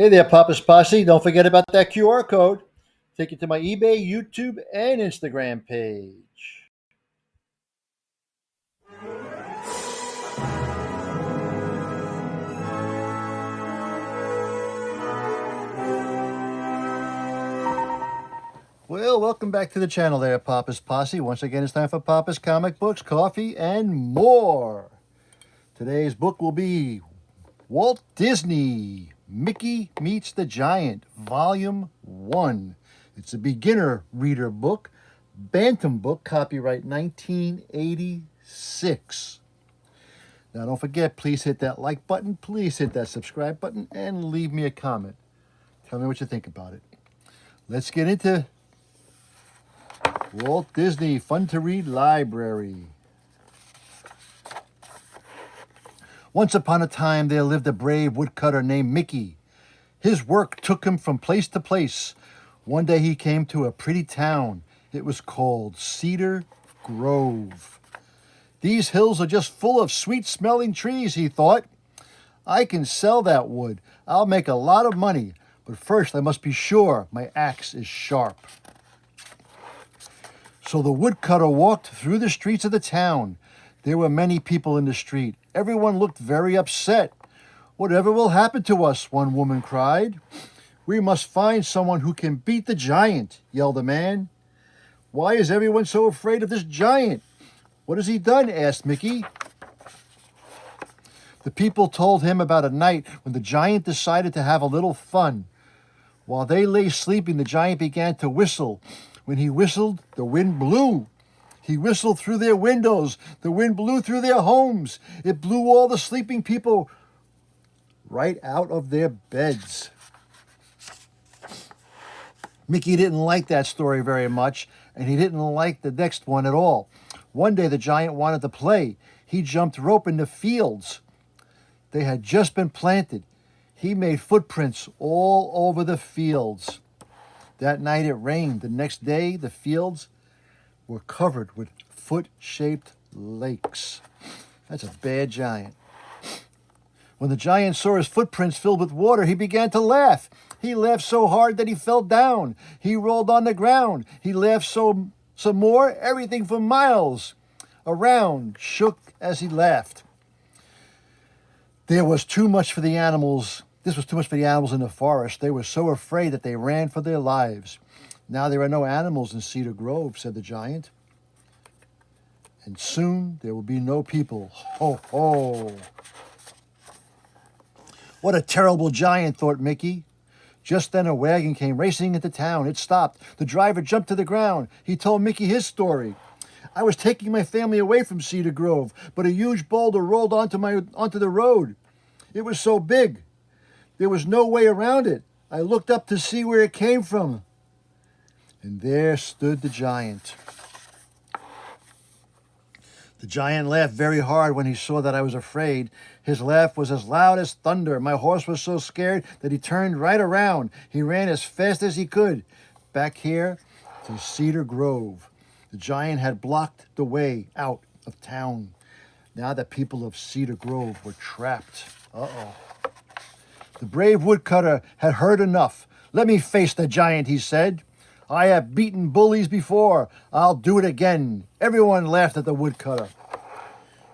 Hey there, Papa's Posse. Don't forget about that QR code. Take you to my eBay, YouTube, and Instagram page. Well, welcome back to the channel there, Papa's Posse. Once again, it's time for Papa's Comic Books, Coffee, and more. Today's book will be Walt Disney, Mickey Meets the Giant, Volume 1. It's a beginner reader book, Bantam book, copyright 1986. Now, don't forget, please hit that like button, please hit that subscribe button, and leave me a comment. Tell me what you think about it. Let's get into Walt Disney Fun to Read Library. Once upon a time, there lived a brave woodcutter named Mickey. His work took him from place to place. One day he came to a pretty town. It was called Cedar Grove. These hills are just full of sweet-smelling trees, he thought. I can sell that wood. I'll make a lot of money. But first, I must be sure my axe is sharp. So the woodcutter walked through the streets of the town. There were many people in the street. Everyone looked very upset. "Whatever will happen to us?" one woman cried. "We must find someone who can beat the giant," yelled a man. "Why is everyone so afraid of this giant? What has he done?" asked Mickey. The people told him about a night when the giant decided to have a little fun. While they lay sleeping, the giant began to whistle. When he whistled, the wind blew. He whistled through their windows. The wind blew through their homes. It blew all the sleeping people right out of their beds. Mickey didn't like that story very much, and he didn't like the next one at all. One day the giant wanted to play. He jumped rope in the fields. They had just been planted. He made footprints all over the fields. That night it rained. The next day the fields were covered with foot-shaped lakes. That's a bad giant. When the giant saw his footprints filled with water, he began to laugh. He laughed so hard that he fell down. He rolled on the ground. He laughed some more. Everything for miles around shook as he laughed. This was too much for the animals in the forest. They were so afraid that they ran for their lives. "Now there are no animals in Cedar Grove," said the giant. "And soon there will be no people. Ho, ho." What a terrible giant, thought Mickey. Just then a wagon came racing into town. It stopped. The driver jumped to the ground. He told Mickey his story. "I was taking my family away from Cedar Grove, but a huge boulder rolled onto the road. It was so big. There was no way around it. I looked up to see where it came from. And there stood the giant. The giant laughed very hard when he saw that I was afraid. His laugh was as loud as thunder. My horse was so scared that he turned right around. He ran as fast as he could. Back here to Cedar Grove. The giant had blocked the way out of town. Now the people of Cedar Grove were trapped. Uh-oh. The brave woodcutter had heard enough. "Let me face the giant," he said. "I have beaten bullies before. I'll do it again." Everyone laughed at the woodcutter.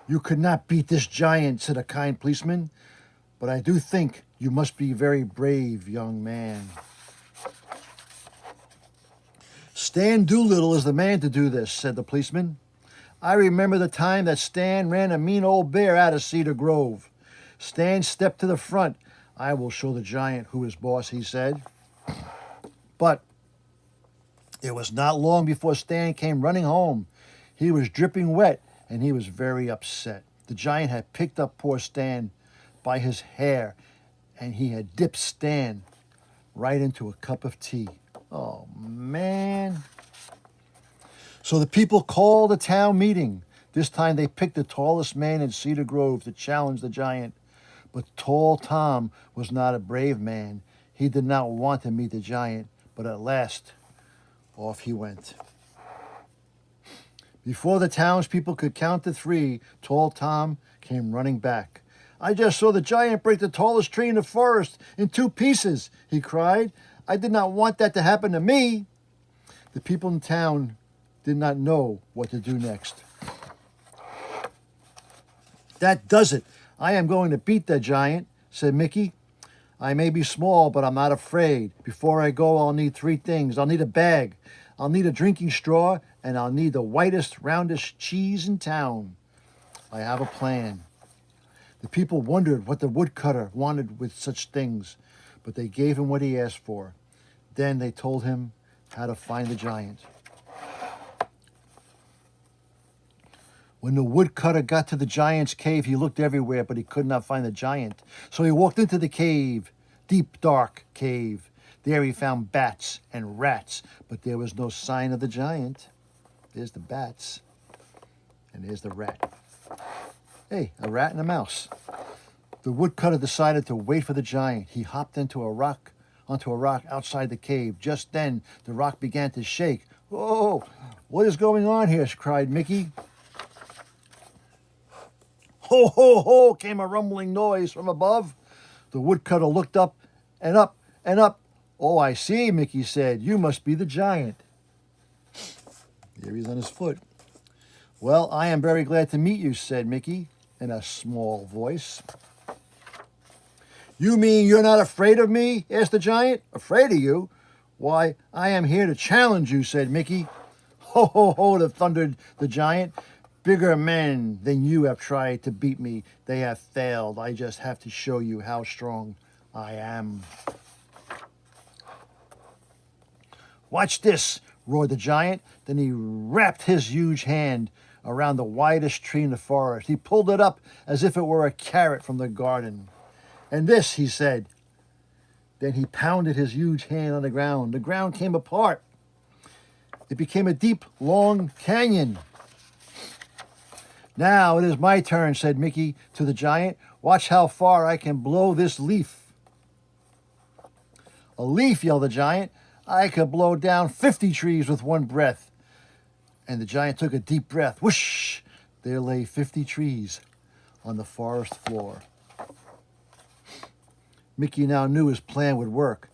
"You could not beat this giant," said a kind policeman. "But I do think you must be very brave, young man." "Stan Doolittle is the man to do this," said the policeman. "I remember the time that Stan ran a mean old bear out of Cedar Grove. Stan stepped to the front. 'I will show the giant who is boss,' he said." But it was not long before Stan came running home. He was dripping wet, and he was very upset. The giant had picked up poor Stan by his hair, and he had dipped Stan right into a cup of tea. Oh, man. So the people called a town meeting. This time they picked the tallest man in Cedar Grove to challenge the giant. But Tall Tom was not a brave man. He did not want to meet the giant, but at last, off he went. Before the townspeople could count to 3, Tall Tom came running back. I just saw the giant break the tallest tree in the forest in 2 pieces, he cried. I did not want that to happen to me. The people in town did not know what to do next. That does it. I am going to beat the giant, said Mickey. I may be small, but I'm not afraid. Before I go, I'll need 3 things. I'll need a bag, I'll need a drinking straw, and I'll need the whitest, roundest cheese in town. I have a plan. The people wondered what the woodcutter wanted with such things, but they gave him what he asked for. Then they told him how to find the giant. When the woodcutter got to the giant's cave, he looked everywhere, but he could not find the giant. So he walked into the cave, deep, dark cave. There he found bats and rats, but there was no sign of the giant. There's the bats, and there's the rat. Hey, a rat and a mouse. The woodcutter decided to wait for the giant. He hopped onto a rock outside the cave. Just then, the rock began to shake. Oh, what is going on here? Cried Mickey. Ho, ho, ho, came a rumbling noise from above. The woodcutter looked up and up and up. Oh, I see, Mickey said. You must be the giant. Here he's on his foot. Well, I am very glad to meet you, said Mickey in a small voice. You mean you're not afraid of me? Asked the giant. Afraid of you? Why, I am here to challenge you, said Mickey. Ho, ho, ho, thundered the giant. Bigger men than you have tried to beat me. They have failed. I just have to show you how strong I am. Watch this, roared the giant. Then he wrapped his huge hand around the widest tree in the forest. He pulled it up as if it were a carrot from the garden. And this, he said. Then he pounded his huge hand on the ground. The ground came apart. It became a deep, long canyon. Now it is my turn, said Mickey to the giant. Watch how far I can blow this leaf. A leaf, yelled the giant. I could blow down 50 trees with one breath. And the giant took a deep breath. Whoosh! There lay 50 trees on the forest floor. Mickey now knew his plan would work.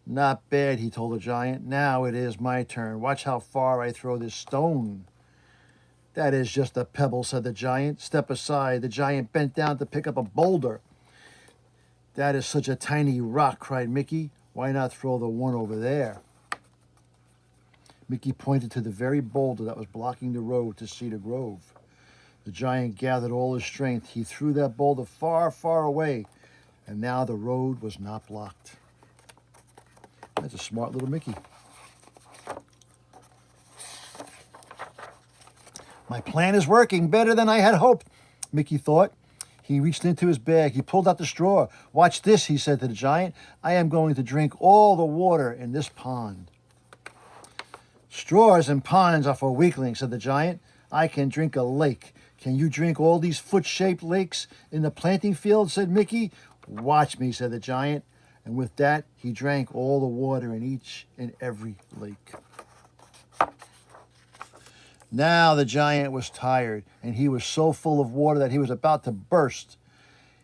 Not bad, he told the giant. Now it is my turn. Watch how far I throw this stone. That is just a pebble, said the giant. Step aside. The giant bent down to pick up a boulder. That is such a tiny rock, cried Mickey. Why not throw the one over there? Mickey pointed to the very boulder that was blocking the road to Cedar Grove. The giant gathered all his strength. He threw that boulder far, far away, and now the road was not blocked. That's a smart little Mickey. My plan is working better than I had hoped, Mickey thought. He reached into his bag. He pulled out the straw. Watch this, he said to the giant. I am going to drink all the water in this pond. Straws and ponds are for weaklings, said the giant. I can drink a lake. Can you drink all these foot-shaped lakes in the planting field, said Mickey. Watch me, said the giant. And with that, he drank all the water in each and every lake. Now the giant was tired, and he was so full of water that he was about to burst.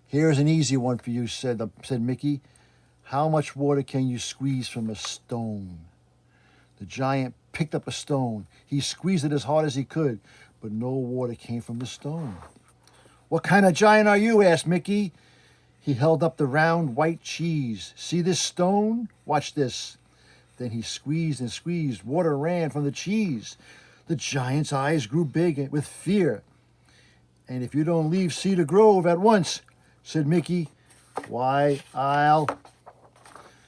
Here's an easy one for you, said Mickey. How much water can you squeeze from a stone? The giant picked up a stone. He squeezed it as hard as he could, but no water came from the stone. What kind of giant are you? Asked Mickey. He held up the round white cheese. See this stone? Watch this. Then he squeezed and squeezed. Water ran from the cheese. The giant's eyes grew big with fear. And if you don't leave Cedar Grove at once, said Mickey, why, I'll...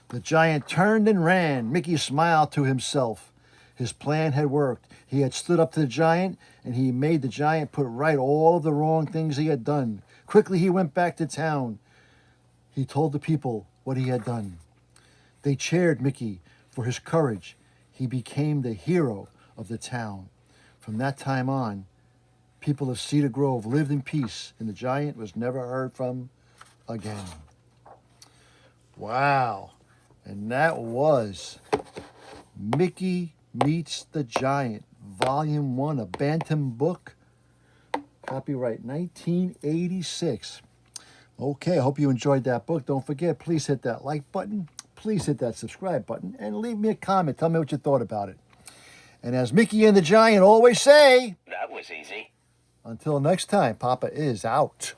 The giant turned and ran. Mickey smiled to himself. His plan had worked. He had stood up to the giant, and he made the giant put right all of the wrong things he had done. Quickly he went back to town. He told the people what he had done. They cheered Mickey for his courage. He became the hero of the town. From that time on, people of Cedar Grove lived in peace, and the giant was never heard from again. Wow. And that was Mickey Meets the Giant, Volume 1, a Bantam book, copyright 1986. Okay, I hope you enjoyed that book. Don't forget, please hit that like button. Please hit that subscribe button and leave me a comment. Tell me what you thought about it. And as Mickey and the Giant always say, that was easy. Until next time, Papa is out.